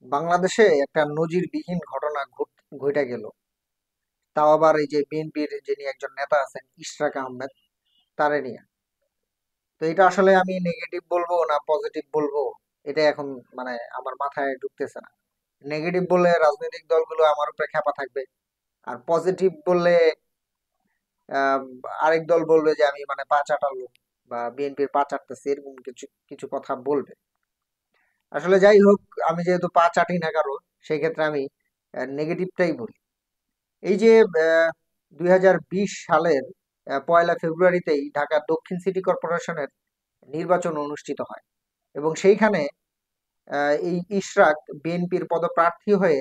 বাংলাদেশে একটা নজিরবিহীন ঘটনা ঘটে গেল। তাও আবার এই যে বিএনপির যিনি একজন নেতা আছেন ইশরাক আহমেদ, তারে নিয়ে। তো এটা আসলে আমি নেগেটিভ বলবো না পজিটিভ বলবো, এটা এখন মানে আমার মাথায় ঢুকতেছে না। নেগেটিভ বললে রাজনৈতিক দলগুলো আমার উপরে খেপা থাকবে, আর পজিটিভ বললে আহ, আরেক দল বলবে যে আমি মানে পা চাটালো বা বিএনপির পা চাটতেছি, এরকম কিছু কিছু কথা বলবে। আসলে যাই হোক, আমি যেহেতু পা চাটি না কারো, সেই ক্ষেত্রে আমি নেগেটিভটাই বলি। এই যে 2020 সালের 1লা ফেব্রুয়ারিতেই ঢাকা দক্ষিণ সিটি কর্পোরেশনের নির্বাচন অনুষ্ঠিত হয়, এবং সেইখানে এই ইশরাক বিএনপির পদপ্রার্থী হয়ে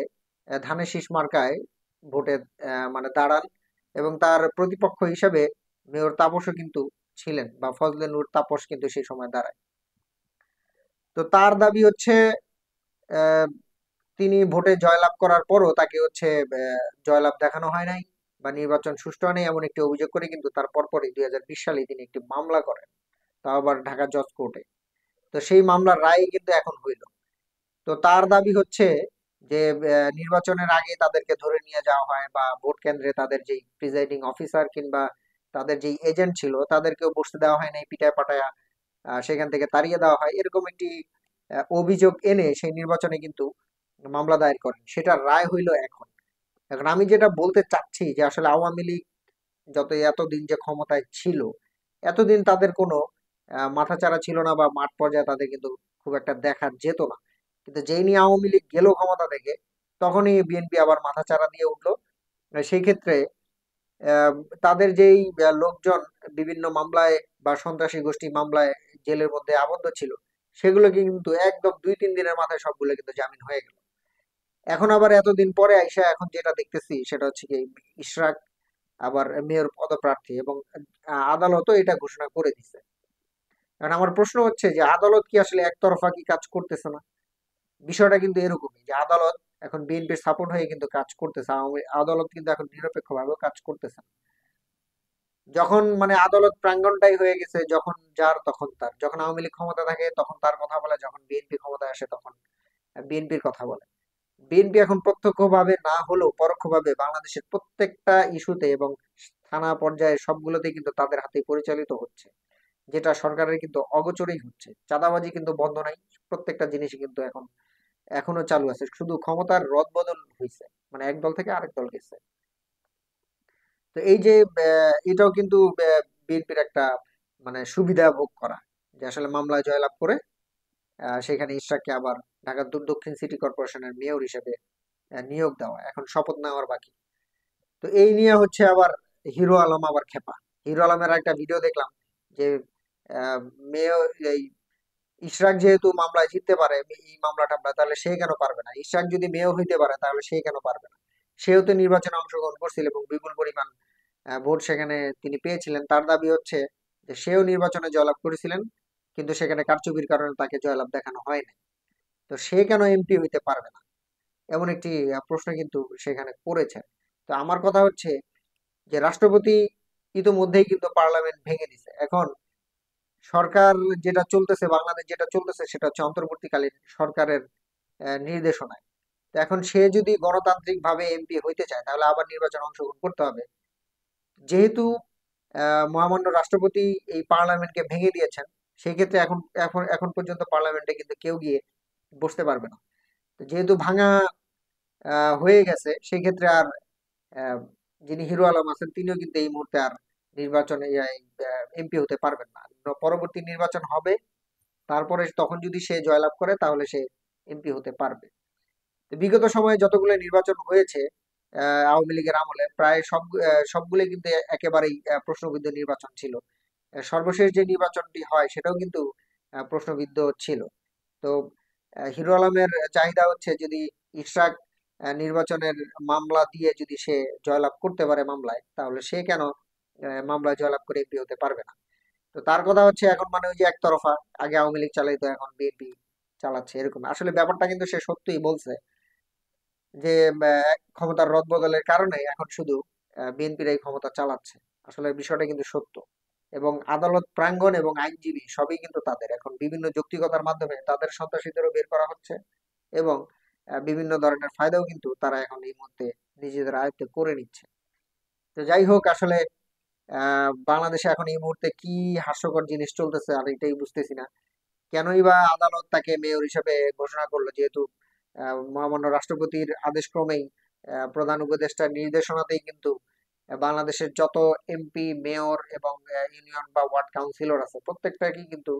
ধানের শীষ মার্কায় ভোটে মানে দাঁড়ান, এবং তার প্রতিপক্ষ হিসেবে মেয়র তাপসও কিন্তু ছিলেন, বা ফজলে নূর তাপস কিন্তু সেই সময় দাঁড়ায়। তো তার দাবি হচ্ছে আহ, তিনি ভোটে জয়লাভ করার পরও তাকে হচ্ছে জয়লাভ দেখানো হয় নাই, বা নির্বাচন সুষ্ঠু হয় নাই, এমন একটি অভিযোগ করে কিন্তু তার পরপরই 2020 সালে তিনি একটি মামলা করেন, তাও আবার ঢাকা জজ কোর্টে। তো সেই মামলার রায় কিন্তু এখন হইল। তো তার দাবি হচ্ছে যে নির্বাচনের আগে তাদেরকে ধরে নিয়ে যাওয়া হয়, বা ভোট কেন্দ্রে তাদের যেই প্রিজাইডিং অফিসার কিংবা তাদের যেই এজেন্ট ছিল তাদেরকেও বসতে দেওয়া হয় নাই, পিটায় পাটায়া সেখান থেকে তাড়িয়ে দেওয়া হয়, এরকম একটি অভিযোগ এনে সেই নির্বাচনে কিন্তু মামলা দায়ের করেন। সেটার রায় হইল এখন। এখন আমি যেটা বলতে চাচ্ছি যে আসলে আওয়ামী লীগ যত এতদিন যে ক্ষমতায় ছিল, এতদিন তাদের কোনো মাথাচাড়া ছিল না, বা মাঠ পর্যায়ে তাদের কিন্তু খুব একটা দেখা যেত না। কিন্তু যেই নিয়ে আওয়ামী লীগ গেল ক্ষমতা থেকে, তখনই বিএনপি আবার মাথাচাড়া দিয়ে উঠলো। সেই ক্ষেত্রে আহ, তাদের যেই লোকজন বিভিন্ন মামলায় বা সন্ত্রাসী গোষ্ঠী মামলায় জেলের মধ্যে আবদ্ধ ছিল, সেগুলো কিন্তু একদম 2-3 দিনের মাথায় সবগুলো কিন্তু জামিন হয়ে গেল। এখন আবার এতদিন পরে আইসা এখন যেটা দেখতেছি সেটা হচ্ছে কি, ইশরাক আবার মেয়র পদপ্রার্থী, এবং আদালতও এটা ঘোষণা করে দিছে। কারণ আমার প্রশ্ন হচ্ছে যে আদালত কি আসলে একতরফা কি কাজ করতেছে না? বিষয়টা কিন্তু এরকমই যে আদালত এখন বিএনপির সাপোর্ট হয়ে কিন্তু কাজ করতেছে, আদালত কিন্তু এখন নিরপেক্ষভাবে কাজ করতেছে না। যখন মানে আদালত প্রাঙ্গণটাই হয়ে গেছে যখন যার তখন তার, যখন আওয়ামী লীগ ক্ষমতা থাকে তখন তার কথা বলে, যখন বিএনপি ক্ষমতায় আসে তখন বিএনপির কথা বলে। বিএনপি এখন প্রত্যক্ষভাবে না হলেও পরোক্ষভাবে বাংলাদেশের প্রত্যেকটা ইস্যুতে এবং থানা পর্যায়ে সবগুলোতেই কিন্তু তাদের হাতে পরিচালিত হচ্ছে, যেটা সরকারের কিন্তু অগোচরেই হচ্ছে। চাঁদাবাজি কিন্তু বন্ধ নাই, প্রত্যেকটা জিনিসই কিন্তু এখনো চালু আছে, শুধু ক্ষমতার রদ বদল হয়েছে, মানে এক দল থেকে আরেক দল গেছে। তো এই যে এটাও কিন্তু বিএনপির একটা মানে সুবিধা ভোগ করা, যে আসলে মামলায় জয়লাভ করে সেখানে ইশরাককে আবার ঢাকা দক্ষিণ সিটি কর্পোরেশনের মেয়র হিসেবে নিয়োগ দেওয়া, এখন শপথ নেওয়ার বাকি। তো এই নিয়ে হচ্ছে আবার হিরো আলম আবার খেপা। হিরো আলমের একটা ভিডিও দেখলাম যে আহ, মেয়র এই ইশরাক যেহেতু মামলায় জিততে পারে, এই মামলাটা তাহলে সে কেন পারবে না? ইশরাক যদি মেয়র হইতে পারে তাহলে সে কেন পারবে না? সেও তো নির্বাচনে অংশগ্রহণ করছিল এবং বিপুল পরিমাণ ভোট সেখানে তিনি পেয়েছিলেন। তার দাবি হচ্ছে যে সেও নির্বাচনে জয়লাভ করেছিলেন, কিন্তু সেখানে কারচুপির কারণে তাকে জয়লাভ দেখানো হয়নি। তো সে কেন এমপি হইতে পারবে না? এমন একটি প্রশ্ন কিন্তু সেখানে করেছেন। তো আমার কথা হচ্ছে যে রাষ্ট্রপতি ইতোমধ্যেই কিন্তু পার্লামেন্ট ভেঙে দিছে। এখন সরকার যেটা চলতেছে, বাংলাদেশ যেটা চলতেছে সেটা হচ্ছে অন্তর্বর্তীকালীন সরকারের নির্দেশনায়। তো এখন সে যদি গণতান্ত্রিক ভাবে এমপি হইতে চায় তাহলে আবার নির্বাচনে অংশগ্রহণ করতে হবে। যেহেতু মহামান্য রাষ্ট্রপতি এই পার্লামেন্টকে ভেঙে দিয়েছেন, সেই ক্ষেত্রে এখন এখন এখন পর্যন্ত পার্লামেন্টে কিন্তু কেউ গিয়ে বসতে পারবে না। তো যেহেতু ভাঙা হয়ে গেছে, সেই ক্ষেত্রে আর আহ, যিনি হিরো আলম আছেন তিনিও কিন্তু এই মুহূর্তে আর নির্বাচনে এমপি হতে পারবেন না। পরবর্তী নির্বাচন হবে, তারপরে তখন যদি সে জয়লাভ করে তাহলে সে এমপি হতে পারবে। তো বিগত সময়ে যতগুলো নির্বাচন হয়েছে আওয়ামী লীগের আমলে, প্রায় সবগুলো কিন্তু একেবারেই প্রশ্নবিদ্ধ নির্বাচন ছিল। সর্বশেষ যে নির্বাচনটি হয় সেটাও কিন্তু প্রশ্নবিদ্ধ ছিল। তো হিরো আলমের চাহিদা হচ্ছে যদি ইশরাক নির্বাচনের মামলা দিয়ে যদি সে জয়লাভ করতে পারে মামলায়, তাহলে সে কেন মামলায় জয়লাভ করে এমপি হতে পারবে না? তো তার কথা হচ্ছে এখন মানে ওই যে একতরফা, আগে আওয়ামী লীগ চালাইতো এখন বিএনপি চালাচ্ছে, এরকম আসলে ব্যাপারটা কিন্তু সে সত্যিই বলছে যে ক্ষমতার রদবদলের কারণে এখন শুধু বিএনপির এই ক্ষমতা চালাচ্ছে। আসলে বিষয়টা কিন্তু সত্য, এবং আদালত প্রাঙ্গণ এবং আইনজীবী সবই কিন্তু তাদের, এখন বিভিন্ন যৌক্তিকতার মাধ্যমে তাদের সন্ত্রাসীদেরও বের করা হচ্ছে, এবং বিভিন্ন ধরনের ফায়দাও কিন্তু তারা এখন এই মুহূর্তে নিজেদের আয়ত্তে করে নিচ্ছে। তো যাই হোক, আসলে বাংলাদেশে এখন এই মুহূর্তে কি হাস্যকর জিনিস চলতেছে আর এটাই বুঝতেছি না। কেনই বা আদালত তাকে মেয়র হিসেবে ঘোষণা করলো, যেহেতু মহামান্য রাষ্ট্রপতির আদেশ ক্রমেই প্রধান উপদেষ্টার নির্দেশনাতেই কিন্তু বাংলাদেশের যত এমপি, মেয়র এবং ইউনিয়ন বা ওয়ার্ড কাউন্সিলর আছে প্রত্যেকটাকে কিন্তু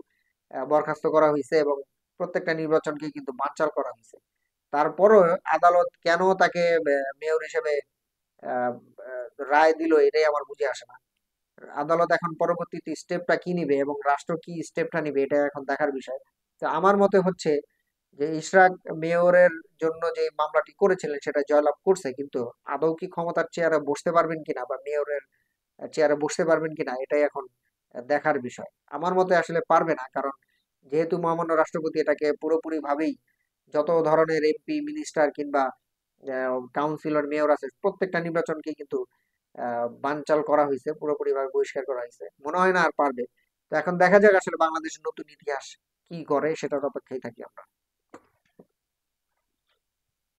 বরখাস্ত করা হয়েছে এবং প্রত্যেকটা নির্বাচনকে কিন্তু বানচাল করা হয়েছে। তারপরও আদালত কেন তাকে মেয়র হিসেবে আহ, রায় দিল, এটাই আমার বুঝে আসে না। আদালত এখন পরবর্তীতে স্টেপটা কি নিবে এবং রাষ্ট্র কি স্টেপটা নিবে, এটা এখন দেখার বিষয়। তো আমার মতে হচ্ছে যে ইশরাক মেয়রের জন্য যে মামলাটি করেছিলেন সেটা জয়লাভ করছে, কিন্তু আদৌ কি ক্ষমতার চেয়ারে বসতে পারবেন কিনা বা মেয়রের চেয়ারে বসতে পারবেন কিনা, এটাই এখন দেখার বিষয়। আমার মতে আসলে পারবে না, কারণ যেহেতু মহামান্য রাষ্ট্রপতি এটাকে পুরোপুরি ভাবেই যত ধরনের এমপি, মিনিস্টার কিংবা কাউন্সিলর, মেয়র আছে প্রত্যেকটা নির্বাচনকে কিন্তু বানচাল করা হয়েছে, পুরোপুরি ভাবে বহিষ্কার করা হয়েছে। মনে হয় না আর পারবে। তো এখন দেখা যাক আসলে বাংলাদেশের নতুন ইতিহাস কি করে, সেটার অপেক্ষায় থাকি আমরা।